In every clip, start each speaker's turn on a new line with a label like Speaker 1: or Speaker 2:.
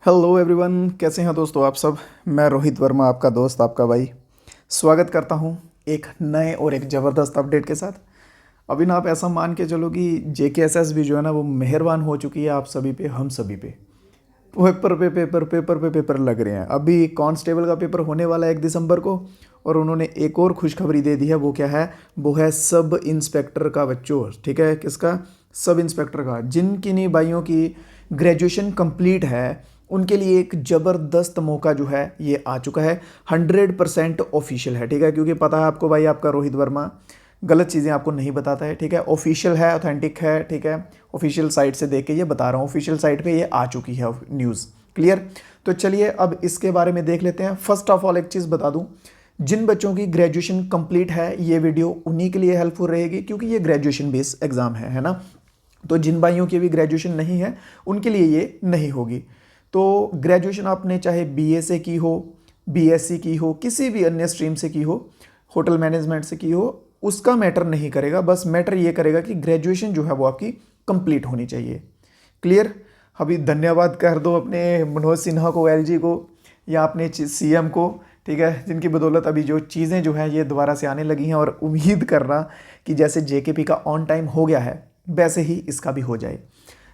Speaker 1: Hello everyone, कैसे हैं दोस्तों आप सब। मैं रोहित वर्मा, आपका दोस्त, आपका भाई, स्वागत करता हूं एक नए और एक ज़बरदस्त अपडेट के साथ। अभी ना आप ऐसा मान के चलो कि JKSS भी जो है ना वो मेहरबान हो चुकी है आप सभी पे, हम सभी पे। पेपर लग रहे हैं। अभी कांस्टेबल का पेपर होने वाला है 1 दिसंबर को, और उन्होंने एक और खुशखबरी दे दी है। वो क्या है? वो है सब इंस्पेक्टर का बच्चों। ठीक है, किसका? सब इंस्पेक्टर का। जिन किन्हीं भाइयों की ग्रेजुएशन कंप्लीट है उनके लिए एक ज़बरदस्त मौका जो है ये आ चुका है। 100% ऑफिशियल है। ठीक है, क्योंकि पता है आपको भाई, आपका रोहित वर्मा गलत चीज़ें आपको नहीं बताता है। ठीक है, ऑफिशियल है, ऑथेंटिक है। ठीक है, ऑफिशियल साइट से देख के ये बता रहा हूँ, ऑफिशियल साइट पे ये आ चुकी है न्यूज़। क्लियर? तो चलिए अब इसके बारे में देख लेते हैं। फर्स्ट ऑफ ऑल एक चीज़ बता दूँ, जिन बच्चों की ग्रेजुएशन कंप्लीट है ये वीडियो उन्हीं के लिए हेल्पफुल रहेगी, क्योंकि ये ग्रेजुएशन बेस्ड एग्जाम है ना। तो जिन भाइयों की अभी ग्रेजुएशन नहीं है उनके लिए ये नहीं होगी। तो ग्रेजुएशन आपने चाहे BA से की हो, BSc की हो, किसी भी अन्य स्ट्रीम से की हो, होटल मैनेजमेंट से की हो, उसका मैटर नहीं करेगा। बस मैटर ये करेगा कि ग्रेजुएशन जो है वो आपकी कंप्लीट होनी चाहिए। क्लियर? अभी धन्यवाद कर दो अपने मनोज सिन्हा को, LG को, या अपने CM को। ठीक है, जिनकी बदौलत अभी जो चीज़ें जो हैं ये दोबारा से आने लगी हैं, और उम्मीद करना कि जैसे JKP का ऑन टाइम हो गया है वैसे ही इसका भी हो जाए।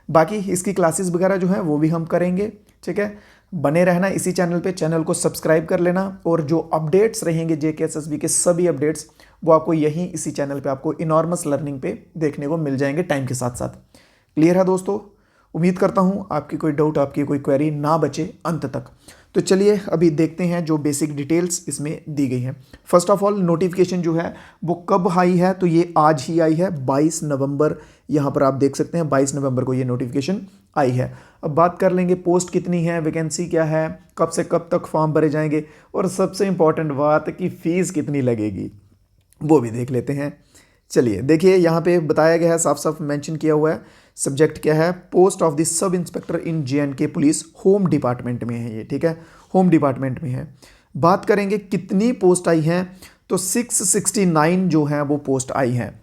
Speaker 1: बाकी इसकी क्लासेस वगैरह जो है वो भी हम करेंगे। ठीक है, बने रहना इसी चैनल पे, चैनल को सब्सक्राइब कर लेना, और जो अपडेट्स रहेंगे JKSSB के सभी अपडेट्स वो आपको यहीं इसी चैनल पे, आपको इनॉर्मस लर्निंग पे देखने को मिल जाएंगे टाइम के साथ साथ। क्लियर है दोस्तों? उम्मीद करता हूँ आपकी कोई डाउट, आपकी कोई क्वेरी ना बचे अंत तक। तो चलिए अभी देखते हैं जो बेसिक डिटेल्स इसमें दी गई हैं। फर्स्ट ऑफ ऑल नोटिफिकेशन जो है वो कब आई है? तो ये आज ही आई है, 22 नवंबर। यहाँ पर आप देख सकते हैं 22 नवंबर को ये नोटिफिकेशन आई है। अब बात कर लेंगे पोस्ट कितनी है, वैकेंसी क्या है, कब से कब तक फॉर्म भरे जाएंगे, और सबसे इंपॉर्टेंट बात कि फीस कितनी लगेगी वो भी देख लेते हैं। चलिए देखिए, यहाँ पे बताया गया है, साफ साफ मेंशन किया हुआ है। सब्जेक्ट क्या है? Post of the sub inspector in JNK police, home department में है ये। ठीक है, होम डिपार्टमेंट में है। बात करेंगे कितनी पोस्ट आई हैं, तो 669 जो है वो पोस्ट आई हैं।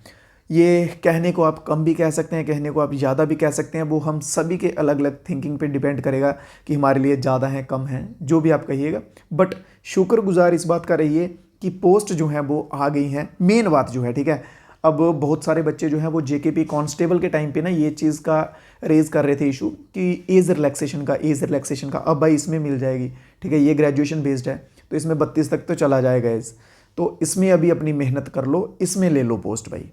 Speaker 1: ये कहने को आप कम भी कह सकते हैं, कहने को आप ज़्यादा भी कह सकते हैं। वो हम सभी के अलग अलग थिंकिंग पे डिपेंड करेगा कि हमारे लिए ज़्यादा है, कम है, जो भी आप कहिएगा। बट शुक्रगुजार इस बात का रहिए कि पोस्ट जो है वो आ गई हैं। मेन बात जो है, ठीक है, अब बहुत सारे बच्चे जो हैं वो JKP कांस्टेबल के टाइम पे ना ये चीज़ का रेज कर रहे थे इशू कि एज रिलैक्सेशन का अब भाई इसमें मिल जाएगी। ठीक है, ये ग्रेजुएशन बेस्ड है तो इसमें 32 तक तो चला जाएगा एज, तो इसमें अभी अपनी मेहनत कर लो, इसमें ले लो पोस्ट भाई।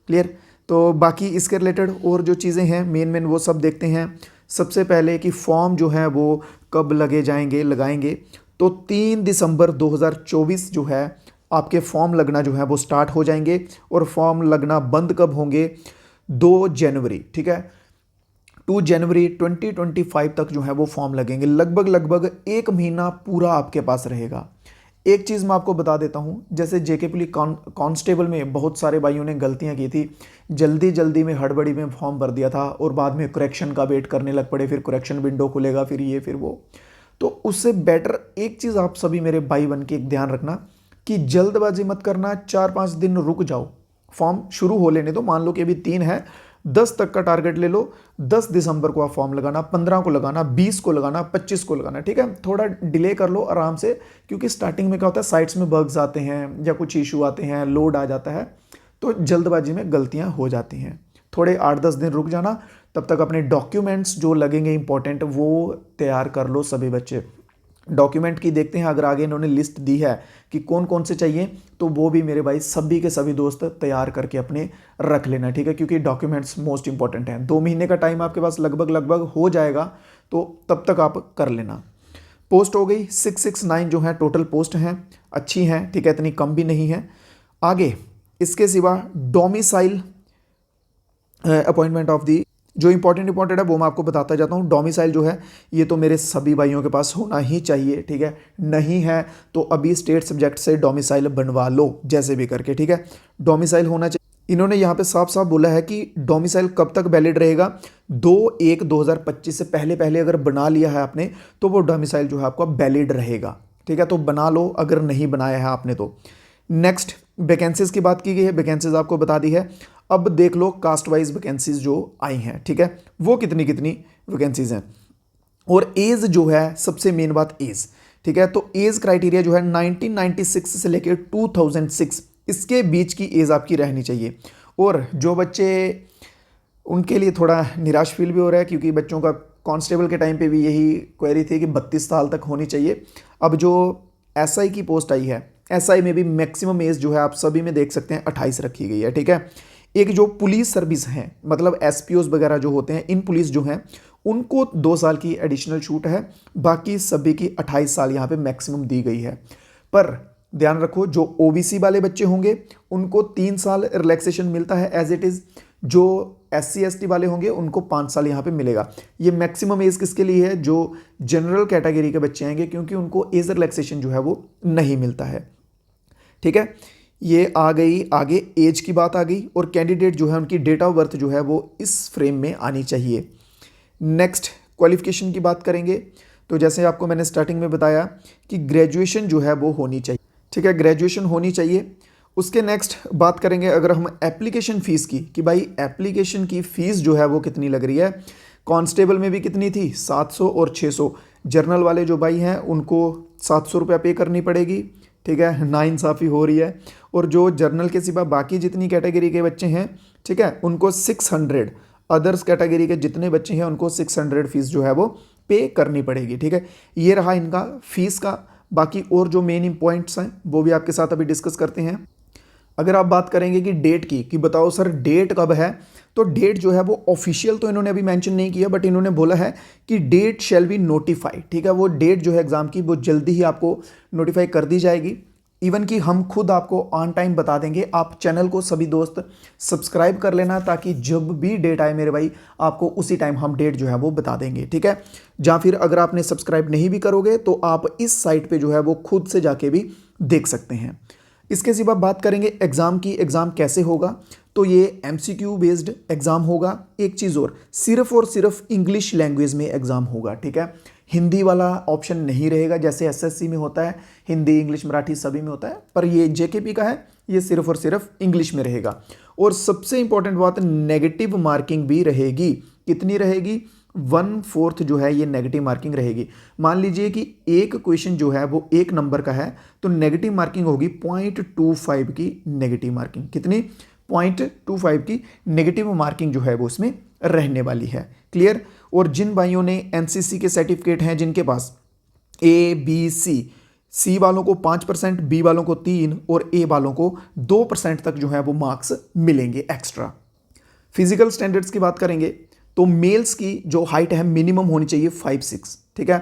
Speaker 1: क्लियर? तो बाकी इसके रिलेटेड और जो चीज़ें हैं मेन वो सब देखते हैं। सबसे पहले कि फॉर्म जो है वो कब लगाएंगे, तो 3 दिसंबर 2024 जो है आपके फॉर्म लगना जो है वो स्टार्ट हो जाएंगे, और फॉर्म लगना बंद कब होंगे? 2 जनवरी। ठीक है, 2 जनवरी 2025 तक जो है वो फॉर्म लगेंगे। लगभग 1 महीना पूरा आपके पास रहेगा। एक चीज़ मैं आपको बता देता हूँ, जैसे JKP कांस्टेबल में बहुत सारे भाइयों ने गलतियाँ की थी, जल्दी में हड़बड़ी में फॉर्म भर दिया था, और बाद में करेक्शन का वेट करने लग पड़े, फिर करेक्शन विंडो खुलेगा, फिर ये फिर वो। तो उससे बेटर एक चीज़ आप सभी मेरे भाई बन के एक ध्यान रखना कि जल्दबाजी मत करना, 4-5 दिन रुक जाओ, फॉर्म शुरू हो लेने दो। मान लो कि अभी 3 है, 10 तक का टारगेट ले लो। 10 दिसंबर को आप फॉर्म लगाना, 15 को लगाना, 20 को लगाना, 25 को लगाना। ठीक है, थोड़ा डिले कर लो आराम से, क्योंकि स्टार्टिंग में क्या होता है, साइट्स में बग्स आते हैं या कुछ इशू आते हैं, लोड आ जाता है, तो जल्दबाजी में गलतियां हो जाती हैं। थोड़े 8-10 दिन रुक जाना, तब तक अपने डॉक्यूमेंट्स जो लगेंगे इंपॉर्टेंट वो तैयार कर लो सभी बच्चे। डॉक्यूमेंट की देखते हैं, अगर आगे इन्होंने लिस्ट दी है कि कौन कौन से चाहिए, तो वो भी मेरे भाई सभी के सभी दोस्त तैयार करके अपने रख लेना। ठीक है, क्योंकि डॉक्यूमेंट्स मोस्ट इंपॉर्टेंट हैं। 2 महीने का टाइम आपके पास लगभग हो जाएगा, तो तब तक आप कर लेना। पोस्ट हो गई 669 जो है टोटल पोस्ट हैं, अच्छी हैं। ठीक है, इतनी कम भी नहीं है। आगे इसके सिवा डोमिसाइल अपॉइंटमेंट ऑफ दी, जो इंपॉर्टेंट है वो मैं आपको बताता जाता हूँ। डोमिसाइल जो है ये तो मेरे सभी भाइयों के पास होना ही चाहिए। ठीक है, नहीं है तो अभी स्टेट सब्जेक्ट से डोमिसाइल बनवा लो जैसे भी करके। ठीक है, डोमिसाइल होना चाहिए। इन्होंने यहाँ पे साफ साफ बोला है कि डोमिसाइल कब तक वैलिड रहेगा? 2/1/2025 से पहले अगर बना लिया है आपने तो वो डोमिसाइल जो है आपका वैलिड रहेगा। ठीक है, तो बना लो अगर नहीं बनाया है आपने तो। नेक्स्ट वैकेंसीज की बात की गई है, वैकेंसीज आपको बता दी है। अब देख लो कास्ट वाइज वैकेंसीज जो आई हैं। ठीक है, वो कितनी वैकेंसीज हैं। और एज जो है सबसे मेन बात एज, ठीक है। तो एज क्राइटेरिया जो है 1996 से लेकर 2006 इसके बीच की एज आपकी रहनी चाहिए। और जो बच्चे, उनके लिए थोड़ा निराश फील भी हो रहा है क्योंकि बच्चों का कांस्टेबल के टाइम पे भी यही क्वेरी थी कि 32 साल तक होनी चाहिए। अब जो एसआई की पोस्ट आई है, एसआई में भी मैक्सिमम एज जो है आप सभी में देख सकते हैं 28 रखी गई है, ठीक है। एक जो पुलिस सर्विस है, मतलब एसपीओज वगैरह जो होते हैं, इन पुलिस जो हैं उनको 2 साल की एडिशनल छूट है, बाकी सभी की 28 साल यहाँ पे मैक्सिमम दी गई है। पर ध्यान रखो, जो ओबीसी वाले बच्चे होंगे उनको 3 साल रिलैक्सेशन मिलता है एज इट इज़, जो एससी एसटी वाले होंगे उनको 5 साल यहाँ पे मिलेगा। ये मैक्सिमम एज किसके लिए है? जो जनरल कैटेगरी के बच्चे आएंगे, क्योंकि उनको एज रिलैक्सेशन जो है वो नहीं मिलता है, ठीक है। ये आ गई आगे एज की बात आ गई, और कैंडिडेट जो है उनकी डेट ऑफ बर्थ जो है वो इस फ्रेम में आनी चाहिए। नेक्स्ट क्वालिफिकेशन की बात करेंगे, तो जैसे आपको मैंने स्टार्टिंग में बताया कि ग्रेजुएशन जो है वो होनी चाहिए, ठीक है, ग्रेजुएशन होनी चाहिए। उसके नेक्स्ट बात करेंगे अगर हम एप्लीकेशन फ़ीस की, कि भाई एप्लीकेशन की फ़ीस जो है वो कितनी लग रही है। कांस्टेबल में भी कितनी थी? 700 और 600। जर्नल वाले जो भाई हैं उनको 700 रुपया पे करनी पड़ेगी, ठीक है, नाइंसाफ़ी हो रही है। और जो जर्नल के सिवा बाकी जितनी कैटेगरी के बच्चे हैं, ठीक है, उनको 600, अदर्स कैटेगरी के जितने बच्चे हैं उनको 600 फीस जो है वो पे करनी पड़ेगी, ठीक है। ये रहा इनका फीस का। बाकी और जो मेन पॉइंट्स हैं वो भी आपके साथ अभी डिस्कस करते हैं। अगर आप बात करेंगे कि डेट की, कि बताओ सर डेट कब है, तो डेट जो है वो ऑफिशियल तो इन्होंने अभी मेंशन नहीं किया, बट इन्होंने बोला है कि डेट शैल बी नोटिफाइड, ठीक है। वो डेट जो है एग्जाम की वो जल्दी ही आपको नोटिफाई कर दी जाएगी। इवन कि हम खुद आपको ऑन टाइम बता देंगे। आप चैनल को सभी दोस्त सब्सक्राइब कर लेना, ताकि जब भी डेट आए मेरे भाई आपको उसी टाइम हम डेट जो है वो बता देंगे, ठीक है। या फिर अगर आपने सब्सक्राइब नहीं भी करोगे तो आप इस साइट पे जो है वो खुद से जाके भी देख सकते हैं। इसके सिवा बात करेंगे एग्ज़ाम की, एग्ज़ाम कैसे होगा, तो ये एमसीक्यू बेस्ड एग्ज़ाम होगा। एक चीज़ और सिर्फ इंग्लिश लैंग्वेज में एग्ज़ाम होगा, ठीक है। हिंदी वाला ऑप्शन नहीं रहेगा, जैसे एसएससी में होता है, हिंदी इंग्लिश मराठी सभी में होता है, पर ये जेकेपी का है, ये सिर्फ और सिर्फ इंग्लिश में रहेगा। और सबसे इंपॉर्टेंट बात, नेगेटिव मार्किंग भी रहेगी। कितनी रहेगी? 1/4 जो है ये नेगेटिव मार्किंग रहेगी। मान लीजिए कि एक क्वेश्चन जो है वो 1 नंबर का है, तो नेगेटिव मार्किंग होगी 0.25 की नेगेटिव मार्किंग। कितनी? 0.25 की नेगेटिव मार्किंग जो है वो उसमें रहने वाली है। क्लियर? और जिन भाइयों ने एनसीसी के सर्टिफिकेट हैं, जिनके पास ए बी सी वालों को 5%, बी वालों को 3 और ए वालों को 2% तक जो है वो मार्क्स मिलेंगे एक्स्ट्रा। फिजिकल स्टैंडर्ड्स की बात करेंगे तो मेल्स की जो हाइट है मिनिमम होनी चाहिए 5'6", ठीक है।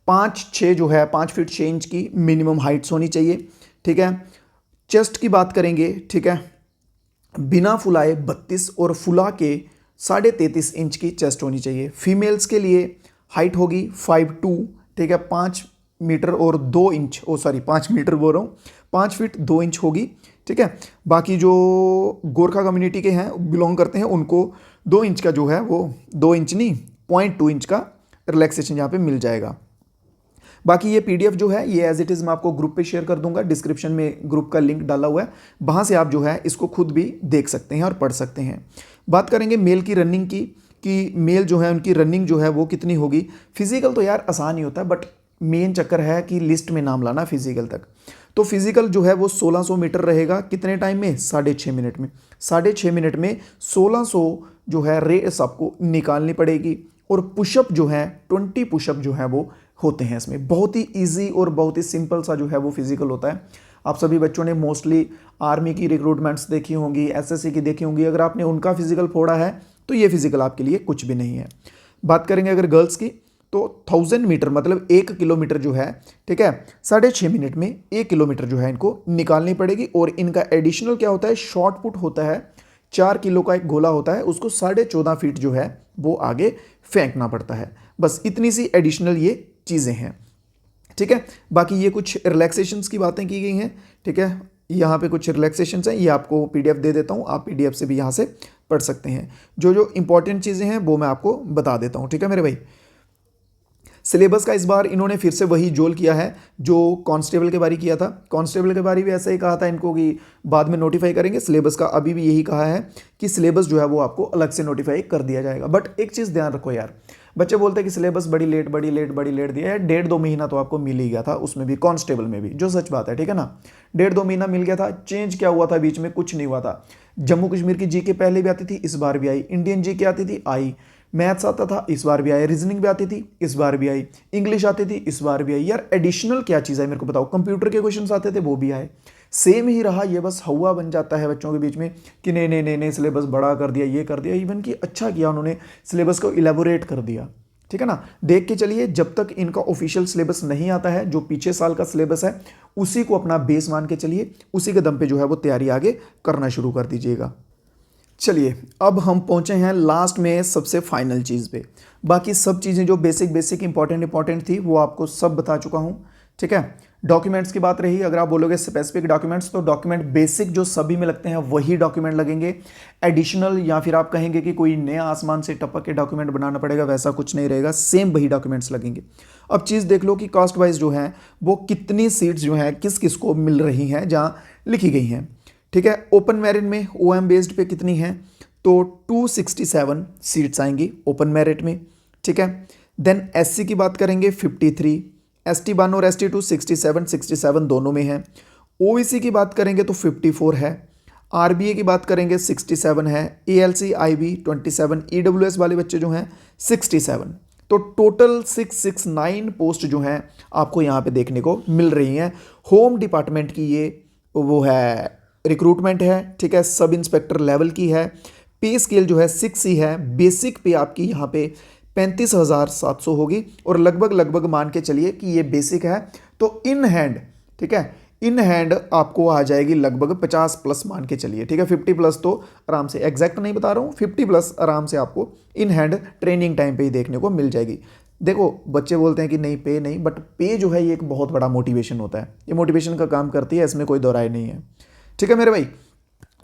Speaker 1: 5'6" जो है 5 फीट 6 इंच की मिनिमम हाइट्स होनी चाहिए, ठीक है। चेस्ट की बात करेंगे, ठीक है, बिना फुलाए 32 और फुला के 33.5 इंच की चेस्ट होनी चाहिए। फीमेल्स के लिए हाइट होगी 5'2", ठीक है, 5 मीटर और 2 इंच, 5 मीटर बोल रहा हूँ, 5 फीट 2 इंच होगी, ठीक है। बाकी जो गोरखा कम्युनिटी के हैं, बिलोंग करते हैं, उनको 2 इंच का जो है वो 2 इंच नहीं 0.2 इंच का रिलैक्सेशन यहाँ पे मिल जाएगा। बाकी ये पीडीएफ जो है ये एज इट इज़ मैं आपको ग्रुप पे शेयर कर दूंगा, डिस्क्रिप्शन में ग्रुप का लिंक डाला हुआ है, वहाँ से आप जो है इसको खुद भी देख सकते हैं और पढ़ सकते हैं। बात करेंगे मेल की रनिंग की, कि मेल जो है उनकी रनिंग जो है वो कितनी होगी। फिजिकल तो यार आसान ही होता है, बट मेन चक्कर है कि लिस्ट में नाम लाना फिजिकल तक। तो फिजिकल जो है वो 1600 मीटर रहेगा। कितने टाइम में? 6.5 मिनट में। 6.5 मिनट में 1600 जो है रेस आपको निकालनी पड़ेगी। और पुशअप जो है 20 पुशअप जो है वो होते हैं इसमें। बहुत ही इजी और बहुत ही सिंपल सा जो है वो फिजिकल होता है। आप सभी बच्चों ने मोस्टली आर्मी की रिक्रूटमेंट्स देखी होंगी, एसएससी की देखी होंगी। अगर आपने उनका फिजिकल फोड़ा है तो ये फिजिकल आपके लिए कुछ भी नहीं है। बात करेंगे अगर गर्ल्स की, तो 1000 मीटर मतलब 1 किलोमीटर जो है, ठीक है, 6.5 मिनट में 1 किलोमीटर जो है इनको निकालनी पड़ेगी। और इनका एडिशनल क्या होता है? शॉर्ट पुट होता है। 4 किलो का एक गोला होता है, उसको 14.5 फीट जो है वो आगे फेंकना पड़ता है। बस इतनी सी एडिशनल ये चीज़ें हैं, ठीक है। बाकी ये कुछ रिलैक्सेशंस की बातें की गई हैं, ठीक है। यहाँ पे कुछ रिलैक्सेशंस हैं, ये आपको पीडीएफ दे देता हूँ, आप पीडीएफ से भी यहाँ से पढ़ सकते हैं। जो जो इंपॉर्टेंट चीज़ें हैं वो मैं आपको बता देता हूँ, ठीक है मेरे भाई। सिलेबस का इस बार इन्होंने फिर से वही जोल किया है जो कांस्टेबल के बारी किया था। कांस्टेबल के बारी भी ऐसा ही कहा था इनको कि बाद में नोटिफाई करेंगे। सिलेबस का अभी भी यही कहा है कि सिलेबस जो है वो आपको अलग से नोटिफाई कर दिया जाएगा। बट एक चीज़ ध्यान रखो यार, बच्चे बोलते हैं कि सिलेबस बड़ी लेट दिया है। 1.5-2 महीना तो आपको मिल ही गया था, उसमें भी कांस्टेबल में भी, जो सच बात है, ठीक है ना। 1.5-2 महीना मिल गया था। चेंज क्या हुआ था बीच में? कुछ नहीं हुआ था। जम्मू कश्मीर की जीके पहले भी आती थी, इस बार भी आई। इंडियन जीके आती थी, आई। मैथ्स आता था, इस बार भी आया। रीजनिंग भी आती थी, इस बार भी आई। इंग्लिश आती थी, इस बार भी आई। यार एडिशनल क्या चीज़ है मेरे को बताओ? कंप्यूटर के क्वेश्चन आते थे, वो भी आए। सेम ही रहा। ये बस हवा बन जाता है बच्चों के बीच में कि नहीं नहीं नहीं नहीं, सिलेबस बड़ा कर दिया, ये कर दिया। इवन कि अच्छा किया उन्होंने, सिलेबस को इलेबोरेट कर दिया, ठीक है ना। देख के चलिए, जब तक इनका ऑफिशियल सिलेबस नहीं आता है, जो पीछे साल का सिलेबस है उसी को अपना बेस मान के चलिए, उसी के दम पे जो है वो तैयारी आगे करना शुरू कर दीजिएगा। चलिए अब हम पहुंचे हैं लास्ट में सबसे फाइनल चीज़ पे। बाकी सब चीज़ें जो बेसिक इंपॉर्टेंट थी वो आपको सब बता चुका हूं, ठीक है। डॉक्यूमेंट्स की बात रही, अगर आप बोलोगे स्पेसिफिक डॉक्यूमेंट्स, तो डॉक्यूमेंट बेसिक जो सभी में लगते हैं वही डॉक्यूमेंट लगेंगे। एडिशनल या फिर आप कहेंगे कि कोई नया आसमान से टपक के डॉक्यूमेंट बनाना पड़ेगा, वैसा कुछ नहीं रहेगा, सेम वही डॉक्यूमेंट्स लगेंगे। अब चीज़ देख लो कि कास्ट वाइज जो है वो कितनी सीट्स जो है किस किस को मिल रही हैं जहाँ लिखी गई हैं, ठीक है। ओपन मेरिट में OM बेस्ड पे कितनी है? तो 267 सीट्स आएंगी ओपन मेरिट में, ठीक है। देन SC की बात करेंगे 53, ST 1 और ST 2 67 दोनों में है। OBC की बात करेंगे तो 54 है। RBA की बात करेंगे 67 है। ALC IB 27, EWS वाले बच्चे जो हैं 67। तो टोटल 669 पोस्ट जो हैं आपको यहाँ पे देखने को मिल रही हैं। होम डिपार्टमेंट की ये वो है रिक्रूटमेंट है, ठीक है। सब इंस्पेक्टर लेवल की है। पे स्केल जो है 6 ही है। बेसिक पे आपकी यहाँ पे 35,700 होगी, और लगभग मान के चलिए कि ये बेसिक है। तो इन हैंड, ठीक है, इन हैंड आपको आ जाएगी लगभग 50 प्लस मान के चलिए, ठीक है। 50 प्लस तो आराम से, एग्जैक्ट नहीं बता रहा हूँ, 50 प्लस आराम से आपको इन हैंड ट्रेनिंग टाइम पे ही देखने को मिल जाएगी। देखो बच्चे बोलते हैं कि नहीं पे नहीं, बट पे जो है ये एक बहुत बड़ा मोटिवेशन होता है, ये मोटिवेशन का काम करती है, इसमें कोई दो राय नहीं है, ठीक है मेरे भाई।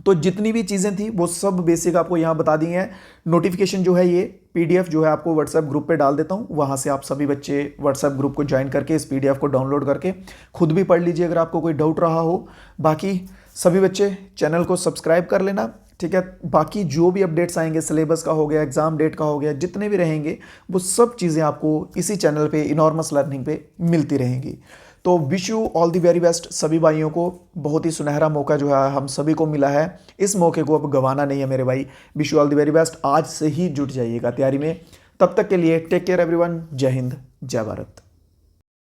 Speaker 1: तो जितनी भी चीज़ें थी वो सब बेसिक आपको यहाँ बता दी हैं। नोटिफिकेशन जो है ये PDF जो है आपको व्हाट्सएप ग्रुप पे डाल देता हूँ, वहाँ से आप सभी बच्चे व्हाट्सएप ग्रुप को ज्वाइन करके इस PDF को डाउनलोड करके खुद भी पढ़ लीजिए अगर आपको कोई डाउट रहा हो। बाकी सभी बच्चे चैनल को सब्सक्राइब कर लेना, ठीक है। बाकी जो भी अपडेट्स आएंगे, सिलेबस का हो गया, एग्जाम डेट का हो गया, जितने भी रहेंगे वो सब चीज़ें आपको इसी चैनल पे इनॉर्मस लर्निंग पे मिलती रहेंगी। तो wish you all the very best सभी भाइयों को। बहुत ही सुनहरा मौका जो है हम सभी को मिला है, इस मौके को अब गंवाना नहीं है मेरे भाई। Wish you all the very best. आज से ही जुट जाइएगा तैयारी में। तब तक के लिए टेक केयर एवरीवन। जय हिंद, जय भारत।